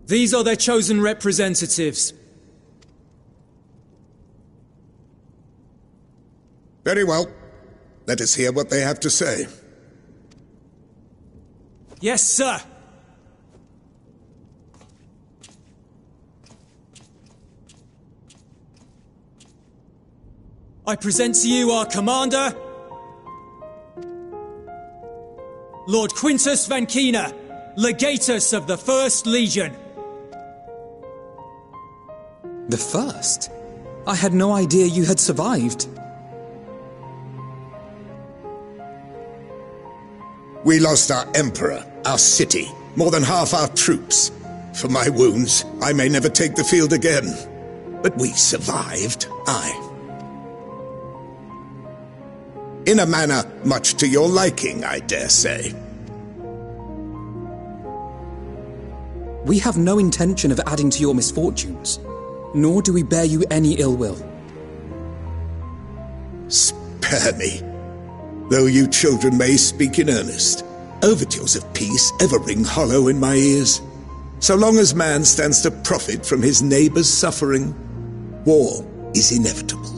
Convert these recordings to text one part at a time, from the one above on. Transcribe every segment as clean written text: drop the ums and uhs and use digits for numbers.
These are their chosen representatives. Very well. Let us hear what they have to say. Yes, sir. I present to you our commander, Lord Quintus van Cinna, Legatus of the First Legion. The First? I had no idea you had survived. We lost our Emperor, our city, more than half our troops. For my wounds, I may never take the field again. But we survived, aye. In a manner much to your liking, I dare say. We have no intention of adding to your misfortunes, nor do we bear you any ill will. Spare me. Though you children may speak in earnest, overtures of peace ever ring hollow in my ears. So long as man stands to profit from his neighbor's suffering, war is inevitable.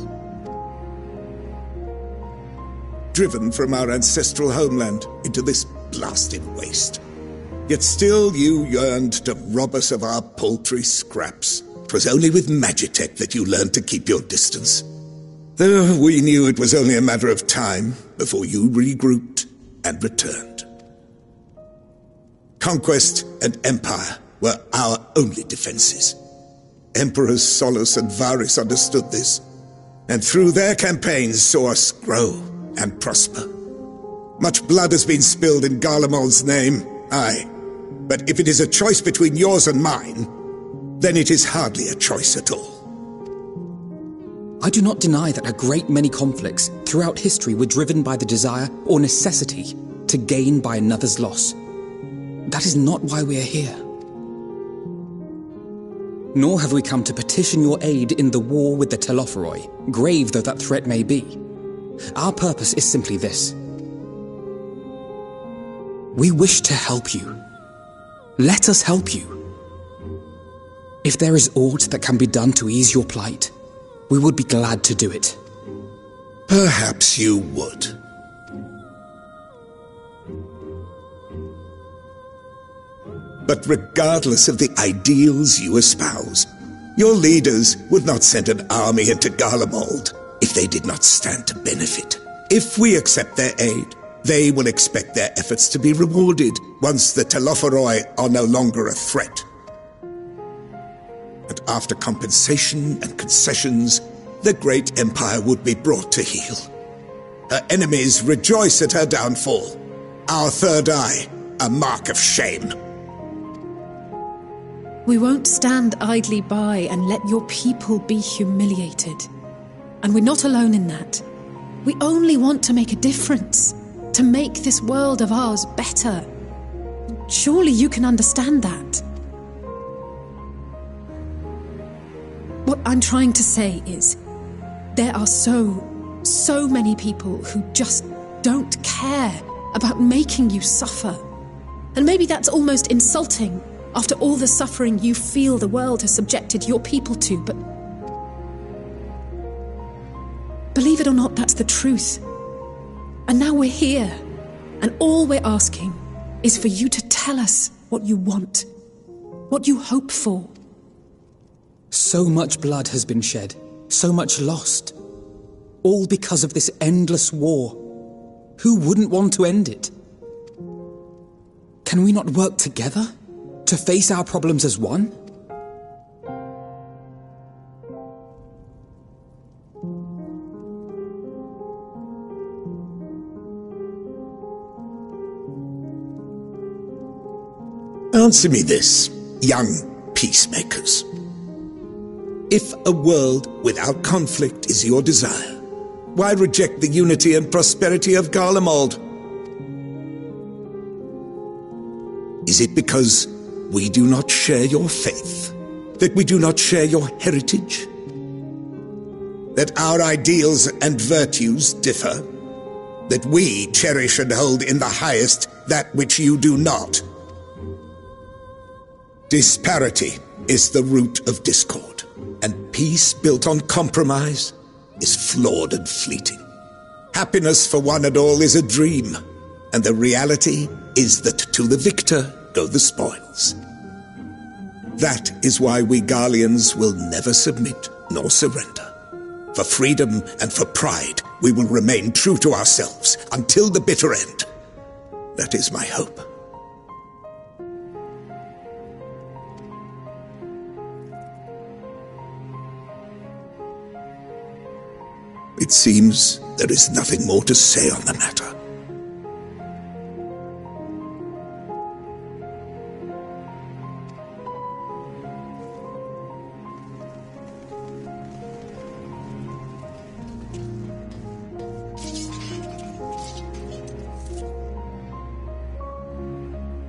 Driven from our ancestral homeland into this blasted waste. Yet still you yearned to rob us of our paltry scraps. 'Twas only with Magitech that you learned to keep your distance. Though we knew it was only a matter of time before you regrouped and returned. Conquest and empire were our only defenses. Emperors Solus and Varus understood this, and through their campaigns saw us grow and prosper. Much blood has been spilled in Garlemald's name, aye. But if it is a choice between yours and mine, then it is hardly a choice at all. I do not deny that a great many conflicts throughout history were driven by the desire or necessity to gain by another's loss. That is not why we are here. Nor have we come to petition your aid in the war with the Telophoroi, grave though that threat may be. Our purpose is simply this. We wish to help you. Let us help you. If there is aught that can be done to ease your plight, we would be glad to do it. Perhaps you would. But regardless of the ideals you espouse, your leaders would not send an army into Garlemald if they did not stand to benefit. If we accept their aid, they will expect their efforts to be rewarded once the Telophoroi are no longer a threat. And after compensation and concessions, the great empire would be brought to heel. Her enemies rejoice at her downfall. Our third eye, a mark of shame. We won't stand idly by and let your people be humiliated. And we're not alone in that. We only want to make a difference, to make this world of ours better. Surely you can understand that. What I'm trying to say is, there are so many people who just don't care about making you suffer. And maybe that's almost insulting after all the suffering you feel the world has subjected your people to, but believe it or not, that's the truth. And now we're here, and all we're asking is for you to tell us what you want, what you hope for. So much blood has been shed, so much lost, all because of this endless war. Who wouldn't want to end it? Can we not work together to face our problems as one? Answer me this, young peacemakers. If a world without conflict is your desire, why reject the unity and prosperity of Garlemald? Is it because we do not share your faith? That we do not share your heritage? That our ideals and virtues differ? That we cherish and hold in the highest that which you do not? Disparity is the root of discord, and peace built on compromise is flawed and fleeting. Happiness for one and all is a dream, and the reality is that to the victor go the spoils. That is why we Garleans will never submit nor surrender. For freedom and for pride, we will remain true to ourselves until the bitter end. That is my hope. It seems there is nothing more to say on the matter.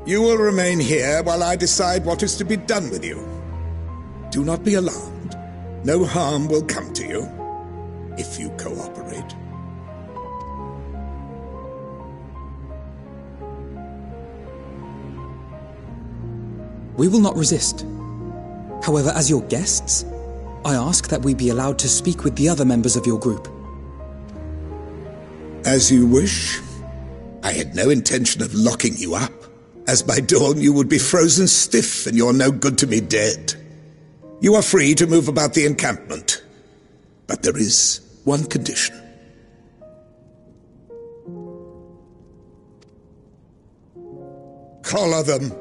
You will remain here while I decide what is to be done with you. Do not be alarmed. No harm will come to you if you cooperate. We will not resist. However, as your guests, I ask that we be allowed to speak with the other members of your group. As you wish. I had no intention of locking you up, as by dawn you would be frozen stiff and you're no good to me dead. You are free to move about the encampment, but there is one condition. Collar them.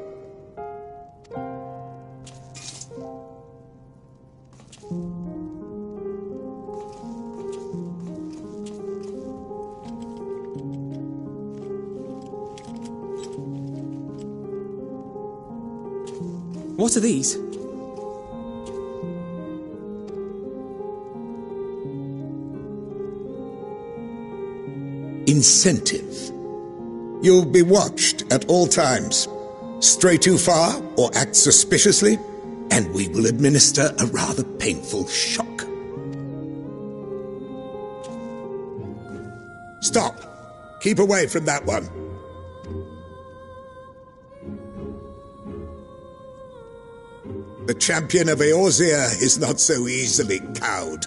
What are these? Incentive. You'll be watched at all times. Stray too far or act suspiciously, and we will administer a rather painful shock. Stop! Keep away from that one. The champion of Eorzea is not so easily cowed.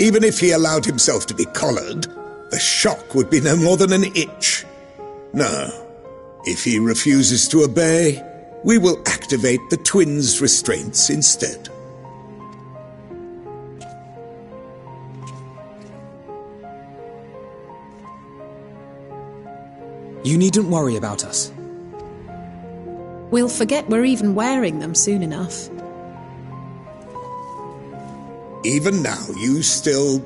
Even if he allowed himself to be collared, the shock would be no more than an itch. No. If he refuses to obey, we will activate the twins' restraints instead. You needn't worry about us. We'll forget we're even wearing them soon enough. Even now, you still...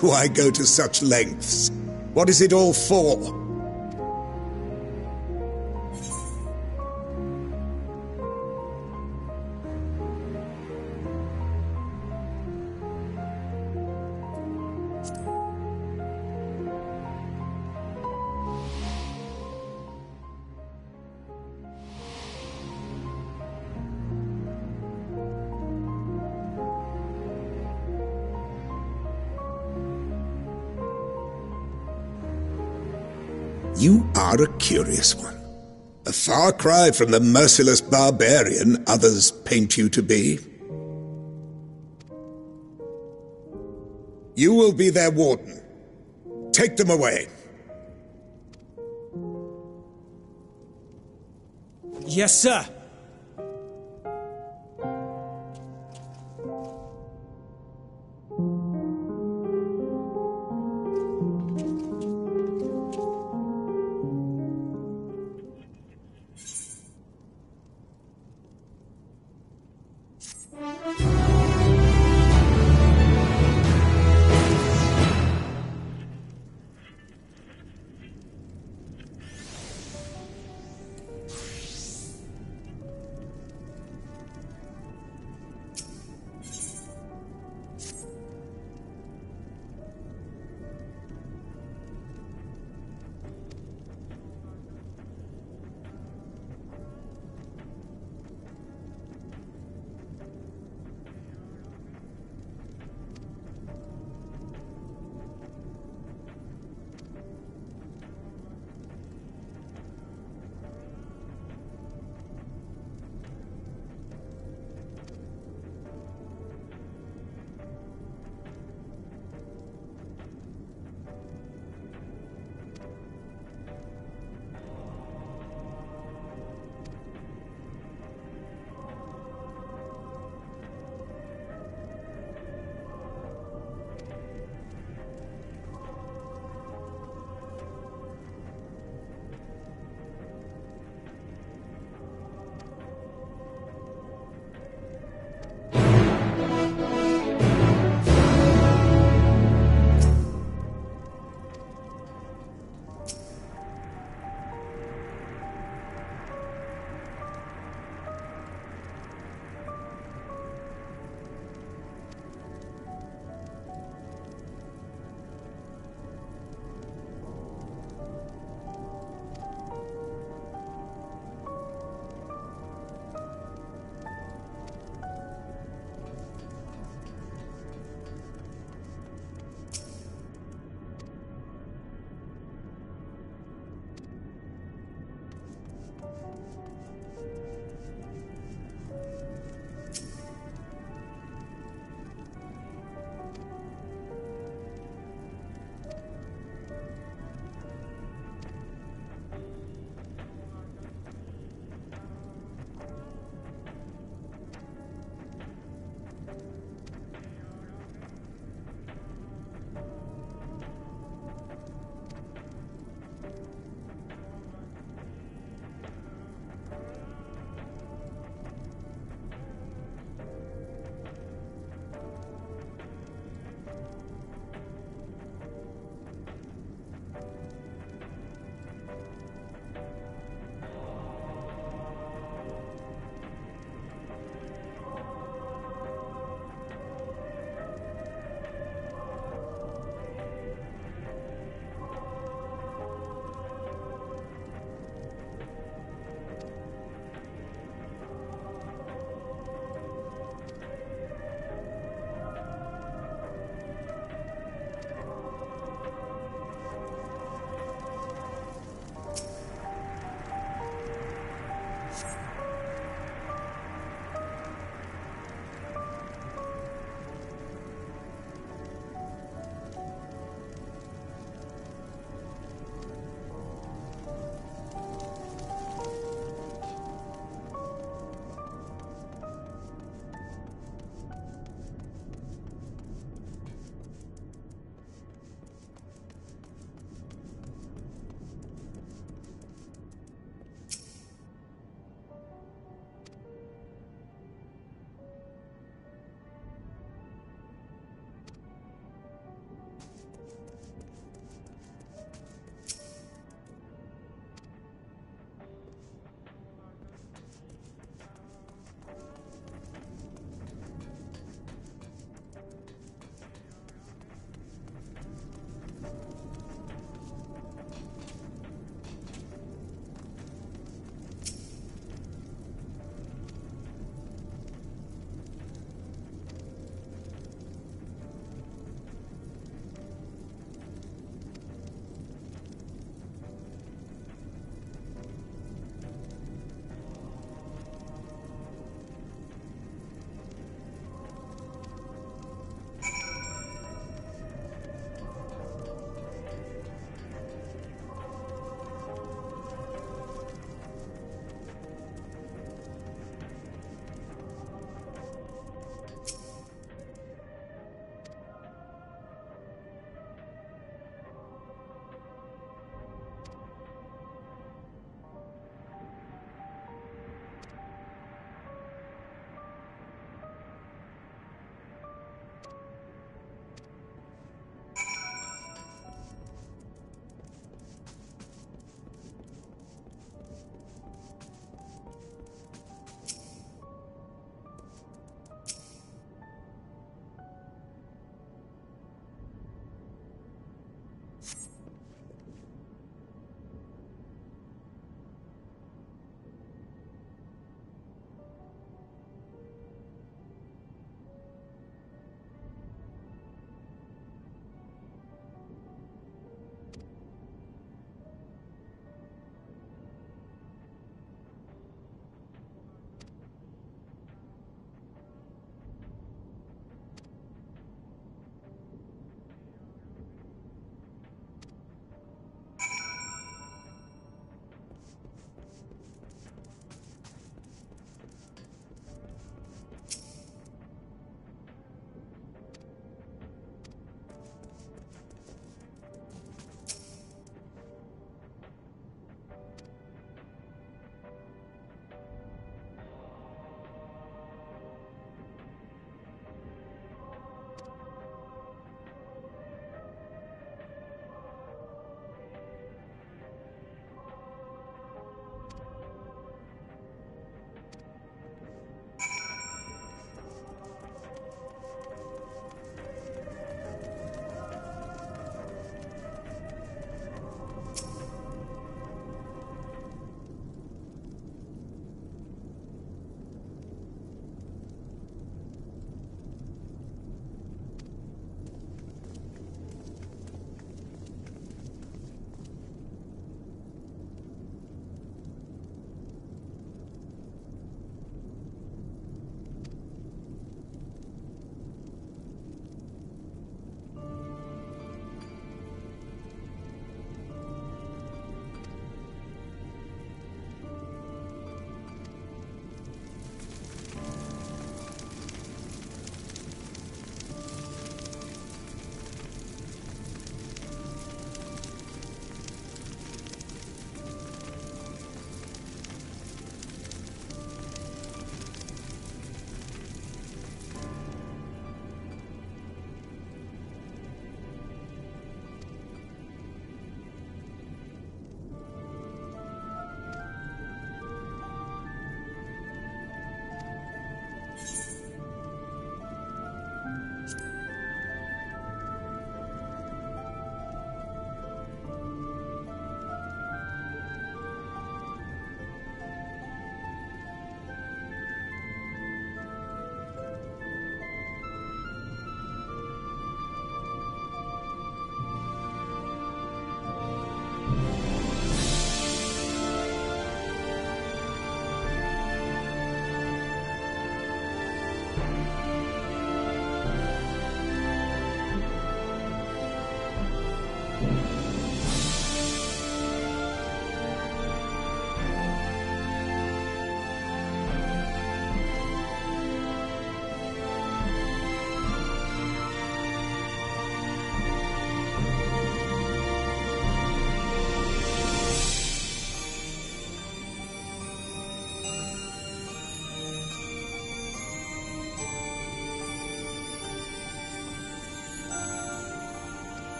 Why go to such lengths? What is it all for? You are a curious one. A far cry from the merciless barbarian others paint you to be. You will be their warden. Take them away. Yes, sir.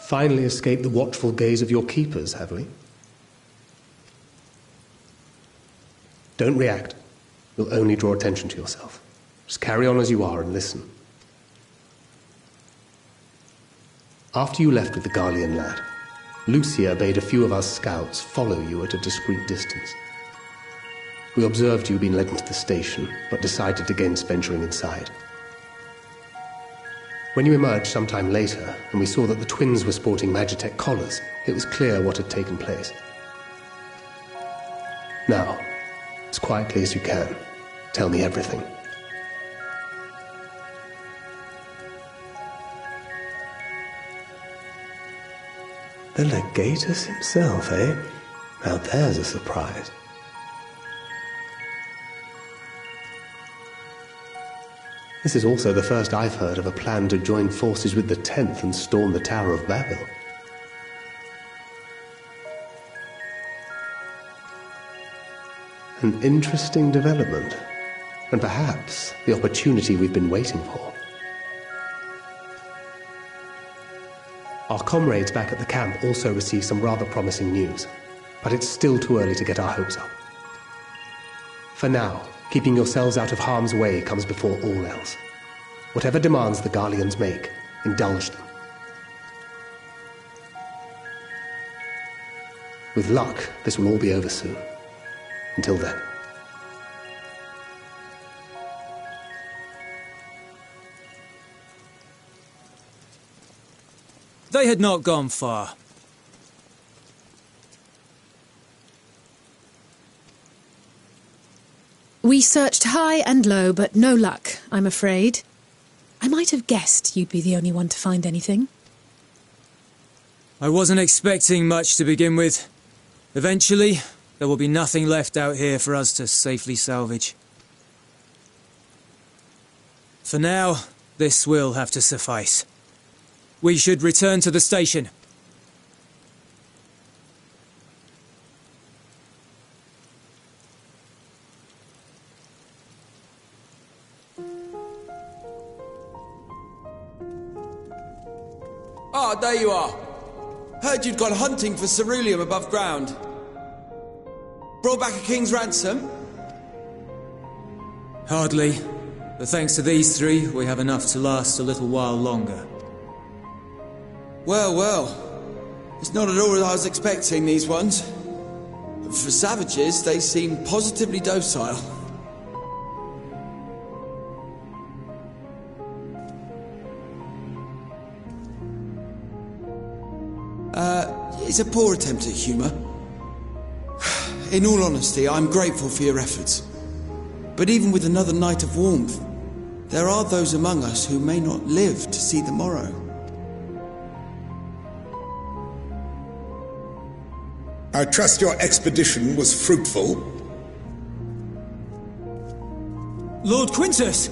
finally escaped the watchful gaze of your keepers, have we? Don't react. You'll only draw attention to yourself. Just carry on as you are and listen. After you left with the Garlean lad, Lucia bade a few of our scouts follow you at a discreet distance. We observed you being led into the station, but decided against venturing inside. When you emerged sometime later, and we saw that the twins were sporting Magitech collars, it was clear what had taken place. Now, as quietly as you can, tell me everything. The Legatus himself, eh? Now there's a surprise. This is also the first I've heard of a plan to join forces with the 10th and storm the Tower of Babel. An interesting development, and perhaps the opportunity we've been waiting for. Our comrades back at the camp also received some rather promising news, but it's still too early to get our hopes up. For now, keeping yourselves out of harm's way comes before all else. Whatever demands the Garleans make, indulge them. With luck, this will all be over soon. Until then. They had not gone far. We searched high and low, but no luck, I'm afraid. I might have guessed you'd be the only one to find anything. I wasn't expecting much to begin with. Eventually, there will be nothing left out here for us to safely salvage. For now, this will have to suffice. We should return to the station. Ah, there you are. Heard you'd gone hunting for ceruleum above ground. Brought back a king's ransom? Hardly. But thanks to these three, we have enough to last a little while longer. Well, well. It's not at all as I was expecting, these ones. For savages, they seem positively docile. It's a poor attempt at humour. In all honesty, I'm grateful for your efforts. But even with another night of warmth, there are those among us who may not live to see the morrow. I trust your expedition was fruitful. Lord Quintus!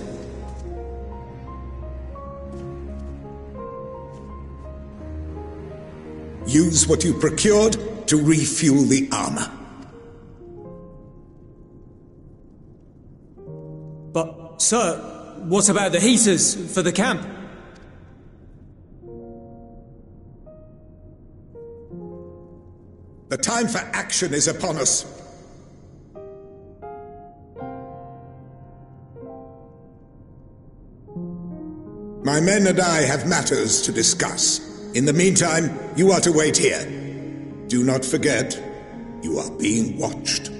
Use what you procured to refuel the armor. But, sir, what about the heaters for the camp? The time for action is upon us. My men and I have matters to discuss. In the meantime, you are to wait here. Do not forget, you are being watched.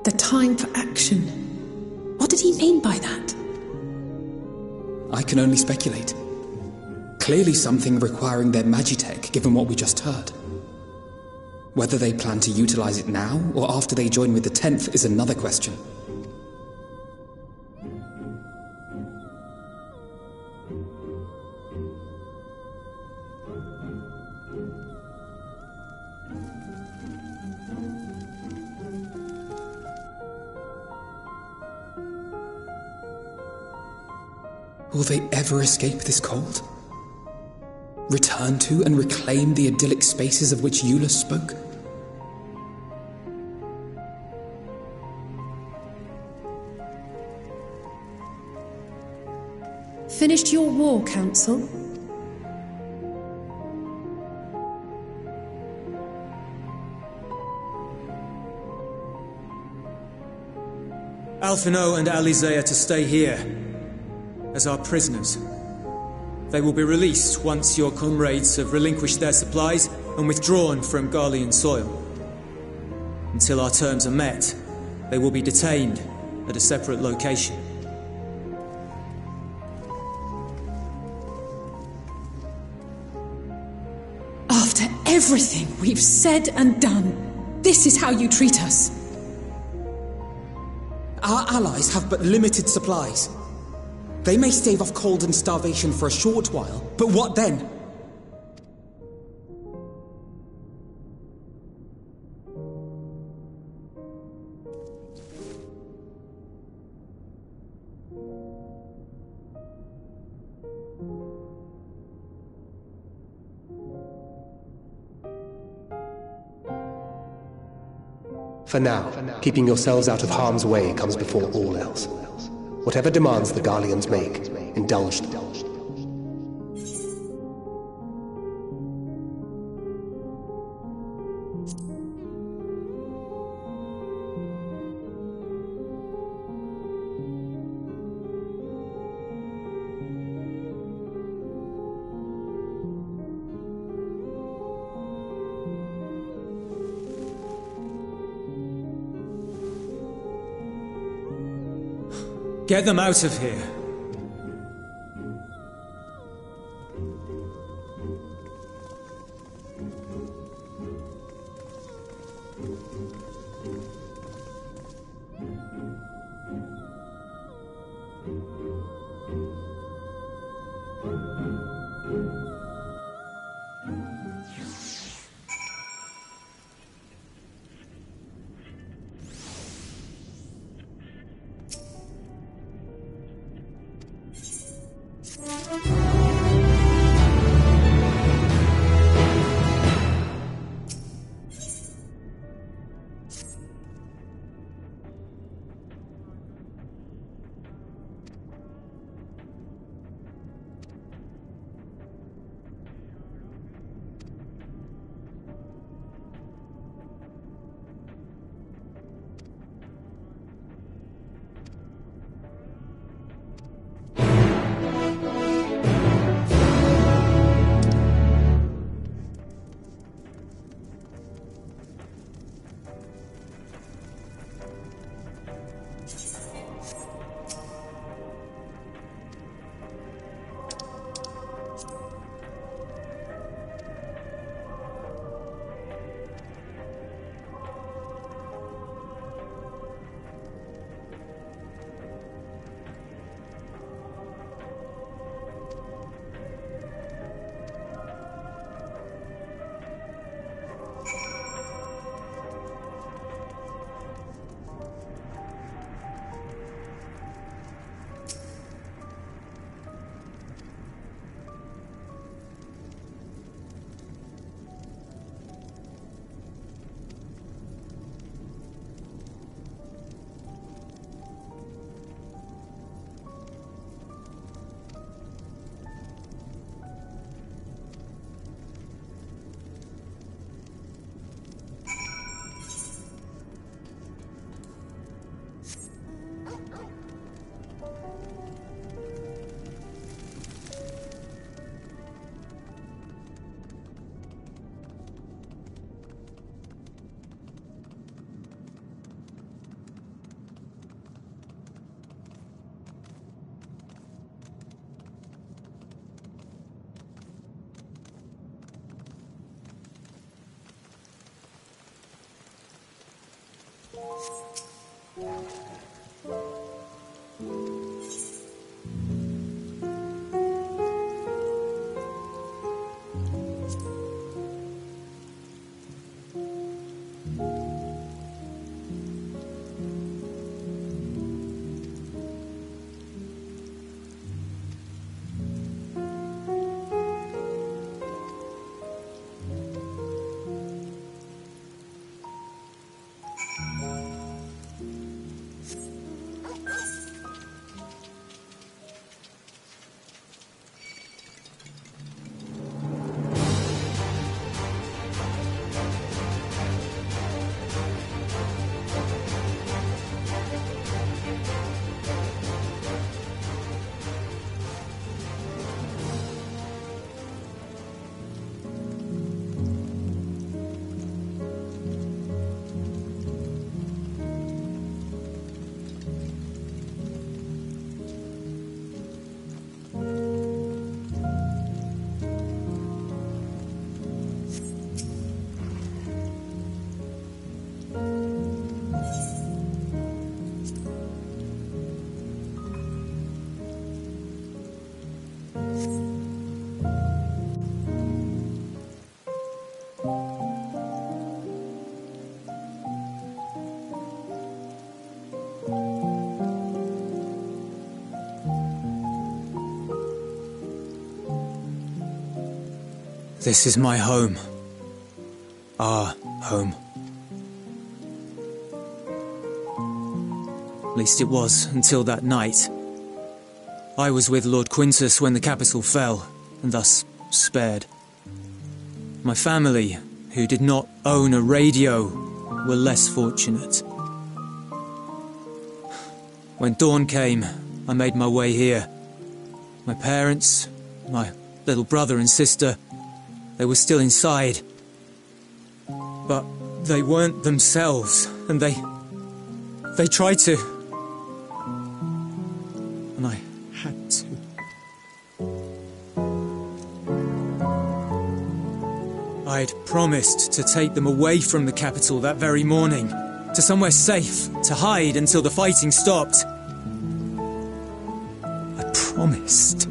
The time for action. What did he mean by that? I can only speculate. Clearly something requiring their magitech, given what we just heard. Whether they plan to utilize it now, or after they join with the 10th, is another question. Will they ever escape this cold? Return to and reclaim the idyllic spaces of which Eula spoke? Finished your war, Council? Alphino and Alizé are to stay here, as our prisoners. They will be released once your comrades have relinquished their supplies and withdrawn from Garlean soil. Until our terms are met, they will be detained at a separate location. After everything we've said and done, this is how you treat us. Our allies have but limited supplies. They may stave off cold and starvation for a short while, but what then? For now, keeping yourselves out of harm's way comes before all else. Whatever demands the Garleans make, indulge them. Get them out of here. This is my home. Our home. At least it was, until that night. I was with Lord Quintus when the capital fell, and thus spared. My family, who did not own a radio, were less fortunate. When dawn came, I made my way here. My parents, my little brother and sister, they were still inside. But they weren't themselves, and they tried to. And I had to. I'd promised to take them away from the capital that very morning, to somewhere safe, to hide until the fighting stopped. I promised.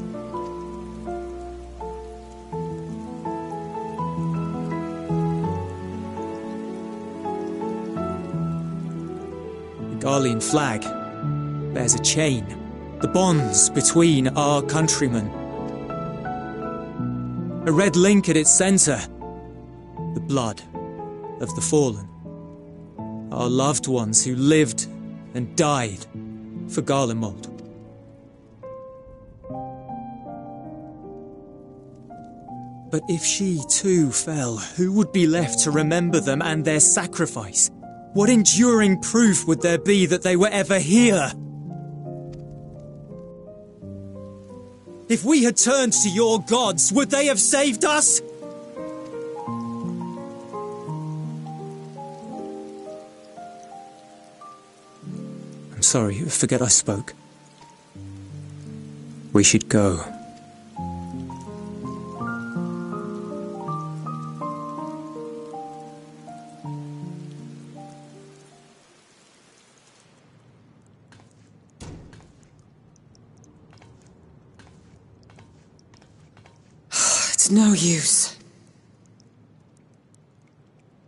The Garlean flag bears a chain, the bonds between our countrymen. A red link at its centre, the blood of the fallen. Our loved ones who lived and died for Garlemald. But if she too fell, who would be left to remember them and their sacrifice? What enduring proof would there be that they were ever here? If we had turned to your gods, would they have saved us? I'm sorry, forget I spoke. We should go. It's no use.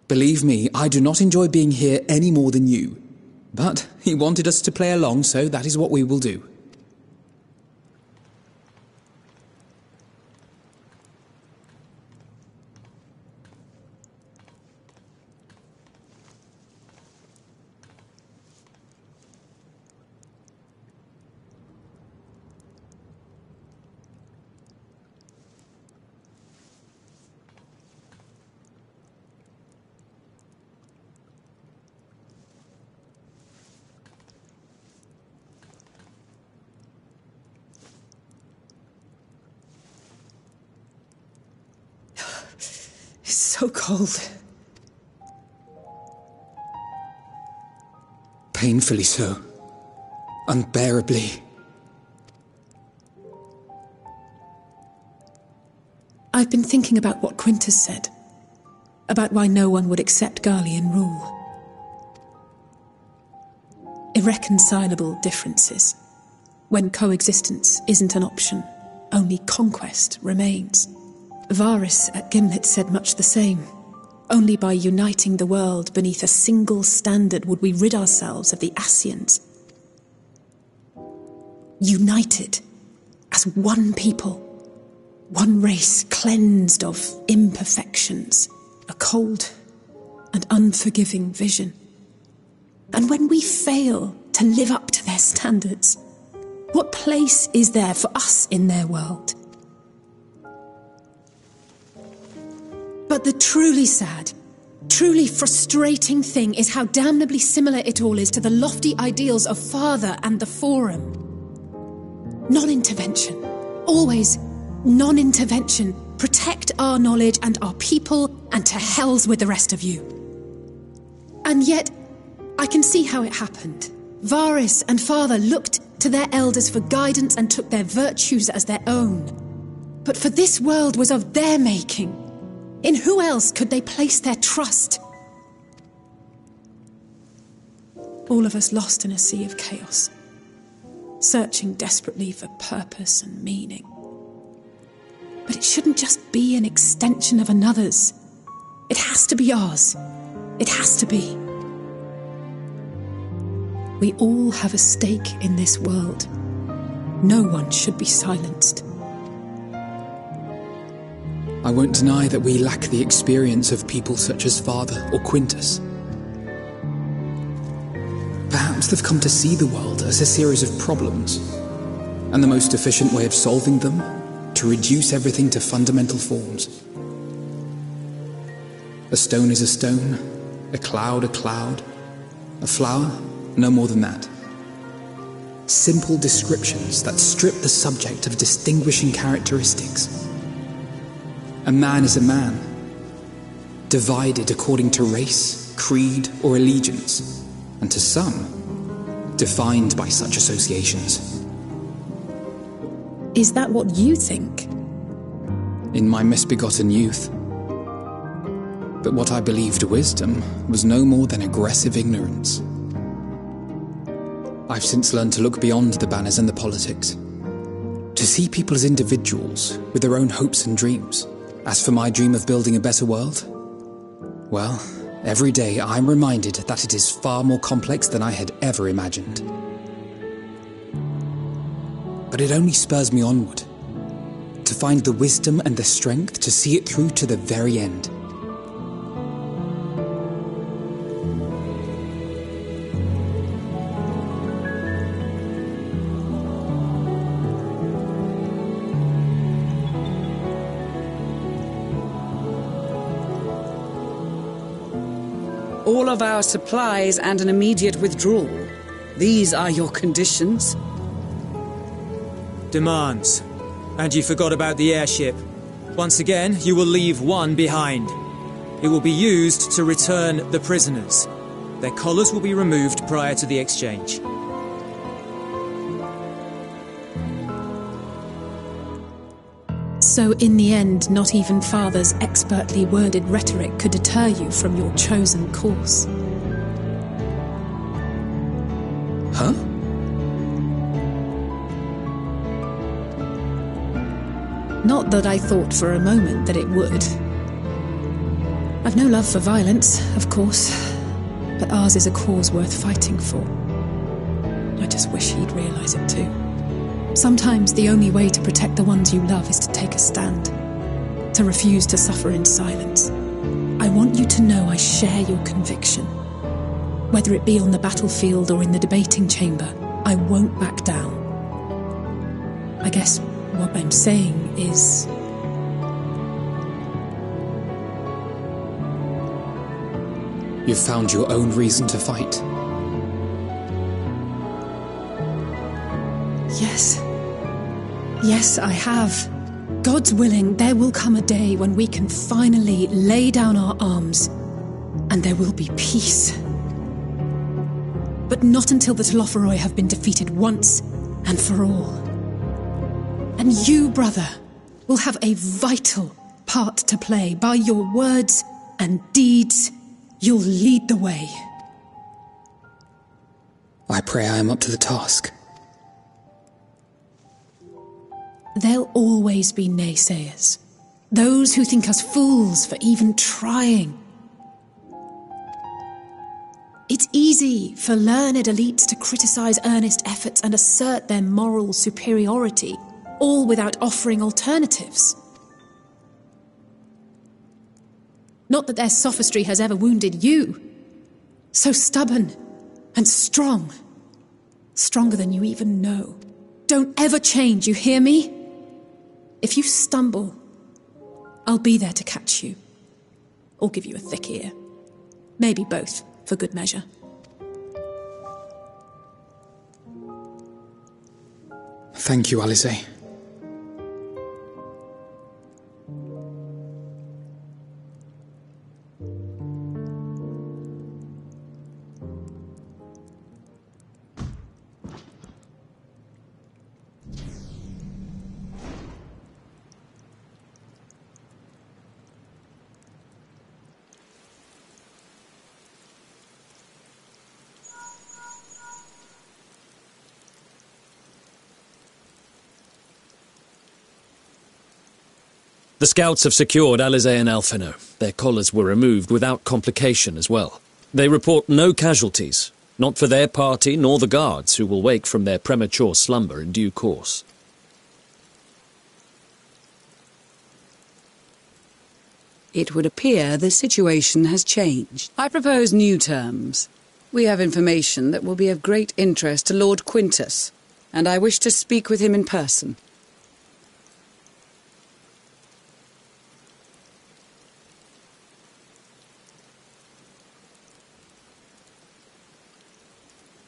Believe me, I do not enjoy being here any more than you. But he wanted us to play along, so that is what we will do. It's so cold. Painfully so. Unbearably. I've been thinking about what Quintus said. About why no one would accept Garlean rule. Irreconcilable differences. When coexistence isn't an option, only conquest remains. Varys at Gimlet said much the same. Only by uniting the world beneath a single standard would we rid ourselves of the Ascians. United as one people, one race cleansed of imperfections, a cold and unforgiving vision. And when we fail to live up to their standards, what place is there for us in their world? But the truly sad, truly frustrating thing is how damnably similar it all is to the lofty ideals of Father and the Forum. Non-intervention. Always non-intervention. Protect our knowledge and our people, and to hells with the rest of you. And yet, I can see how it happened. Varys and Father looked to their elders for guidance and took their virtues as their own. But for this world was of their making. In who else could they place their trust? All of us lost in a sea of chaos, searching desperately for purpose and meaning. But it shouldn't just be an extension of another's. It has to be ours. It has to be. We all have a stake in this world. No one should be silenced. I won't deny that we lack the experience of people such as Father or Quintus. Perhaps they've come to see the world as a series of problems, and the most efficient way of solving them, to reduce everything to fundamental forms. A stone is a stone, a cloud, a flower, no more than that. Simple descriptions that strip the subject of distinguishing characteristics. A man is a man, divided according to race, creed, or allegiance, and to some, defined by such associations. Is that what you think? In my misbegotten youth. But what I believed wisdom was no more than aggressive ignorance. I've since learned to look beyond the banners and the politics, to see people as individuals with their own hopes and dreams. As for my dream of building a better world, well, every day I'm reminded that it is far more complex than I had ever imagined. But it only spurs me onward, to find the wisdom and the strength to see it through to the very end. All of our supplies and an immediate withdrawal. These are your conditions? Demands. And you forgot about the airship. Once again, you will leave one behind. It will be used to return the prisoners. Their collars will be removed prior to the exchange. So in the end, not even Father's expertly worded rhetoric could deter you from your chosen course. Huh? Not that I thought for a moment that it would. I've no love for violence, of course, but ours is a cause worth fighting for. I just wish he'd realise it too. Sometimes the only way to protect the ones you love is to take a stand, to refuse to suffer in silence. I want you to know I share your conviction. Whether it be on the battlefield or in the debating chamber, I won't back down. I guess what I'm saying is... You've found your own reason to fight. Yes. Yes, I have. God's willing, there will come a day when we can finally lay down our arms, and there will be peace. But not until the Telophoroi have been defeated once and for all. And you, brother, will have a vital part to play. By your words and deeds, you'll lead the way. I pray I am up to the task. There'll always be naysayers. Those who think us fools for even trying. It's easy for learned elites to criticize earnest efforts and assert their moral superiority, all without offering alternatives. Not that their sophistry has ever wounded you. So stubborn and strong. Stronger than you even know. Don't ever change, you hear me? If you stumble, I'll be there to catch you. Or give you a thick ear. Maybe both, for good measure. Thank you, Alice. The scouts have secured Alice and Alphino. Their collars were removed without complication as well. They report no casualties, not for their party nor the guards, who will wake from their premature slumber in due course. It would appear the situation has changed. I propose new terms. We have information that will be of great interest to Lord Quintus, and I wish to speak with him in person.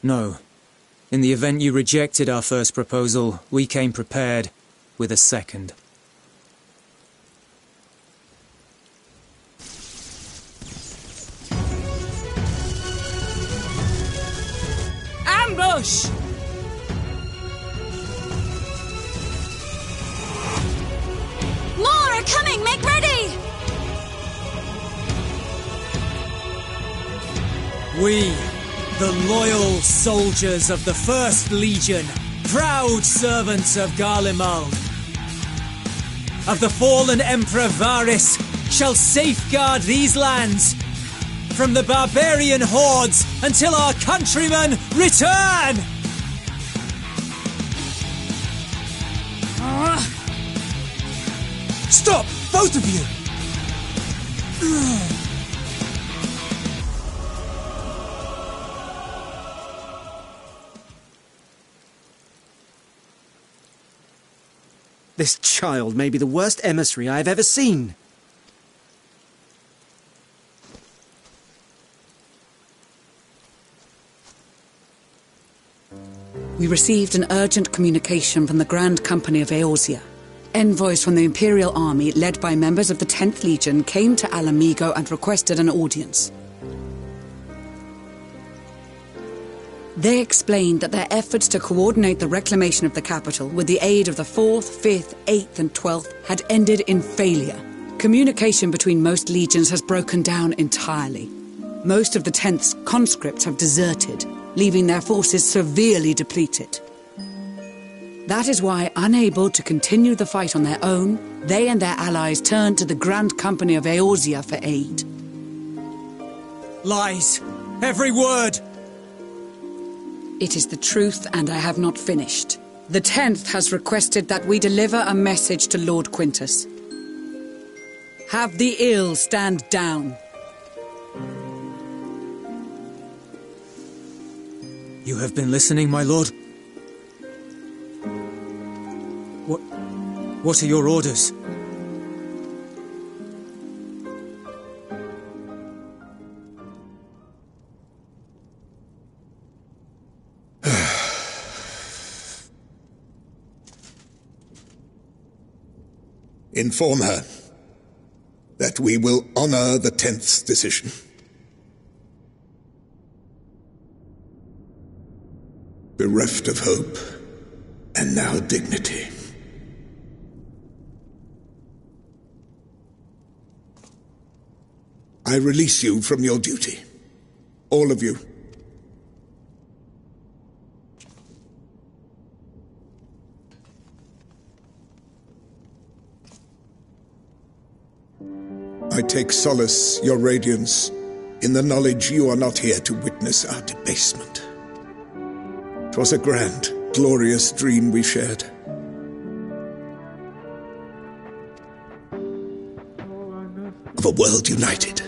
No. In the event you rejected our first proposal, we came prepared with a second. Ambush! More are coming! Make ready! We, the loyal soldiers of the First Legion, proud servants of Garlemald, of the fallen Emperor Varys, shall safeguard these lands from the barbarian hordes until our countrymen return! Stop! Both of you! This child may be the worst emissary I have ever seen. We received an urgent communication from the Grand Company of Eorzea. Envoys from the Imperial Army, led by members of the 10th Legion, came to Alamigo and requested an audience. They explained that their efforts to coordinate the reclamation of the capital with the aid of the 4th, 5th, 8th and 12th had ended in failure. Communication between most legions has broken down entirely. Most of the 10th's conscripts have deserted, leaving their forces severely depleted. That is why, unable to continue the fight on their own, they and their allies turned to the Grand Company of Eorzea for aid. Lies! Every word! It is the truth, and I have not finished. The 10th has requested that we deliver a message to Lord Quintus. Have the ill stand down. You have been listening, my lord? What are your orders? Inform her that we will honor the 10th's decision. Bereft of hope, and now dignity. I release you from your duty. All of you. I take solace, your radiance, in the knowledge you are not here to witness our debasement. 'Twas a grand, glorious dream we shared. Of a world united,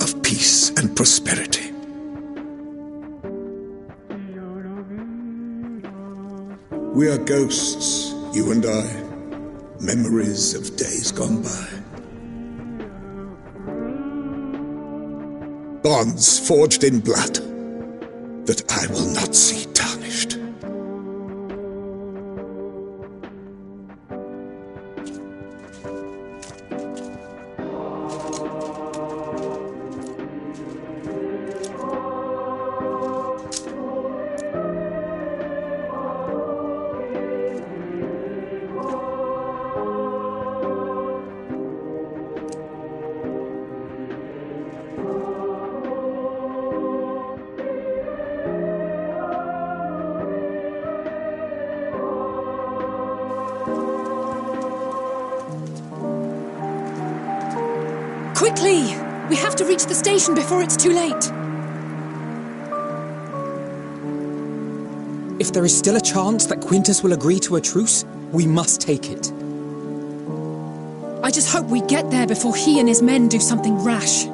of peace and prosperity. We are ghosts, you and I, memories of days gone by. Bonds forged in blood that I will not see tarnished. Quickly! We have to reach the station before it's too late. If there is still a chance that Quintus will agree to a truce, we must take it. I just hope we get there before he and his men do something rash.